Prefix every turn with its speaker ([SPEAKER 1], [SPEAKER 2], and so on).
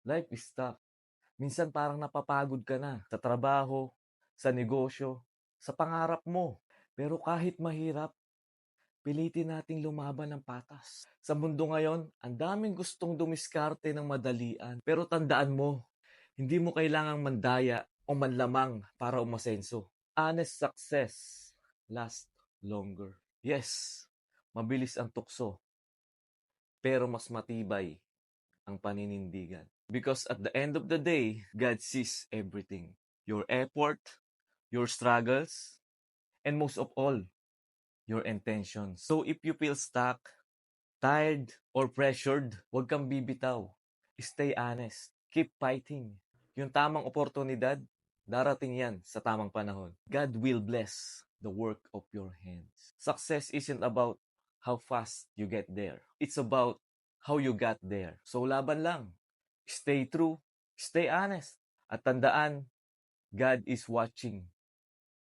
[SPEAKER 1] Life is tough. Minsan parang napapagod ka na sa trabaho, sa negosyo, sa pangarap mo. Pero kahit mahirap, pilitin nating lumaban ng patas. Sa mundo ngayon, ang daming gustong dumiskarte ng madalian. Pero tandaan mo, hindi mo kailangang mandaya o manlamang para umasenso. Honest success lasts longer. Yes, mabilis ang tukso, pero mas matibay ang paninindigan. Because at the end of the day, God sees everything. Your effort, your struggles, and most of all, your intentions. So if you feel stuck, tired, or pressured, huwag kang bibitaw. Stay honest. Keep fighting. Yung tamang oportunidad, darating yan sa tamang panahon. God will bless the work of your hands. Success isn't about how fast you get there. It's about how you got there. So laban lang. Stay true. Stay honest. At tandaan, God is watching.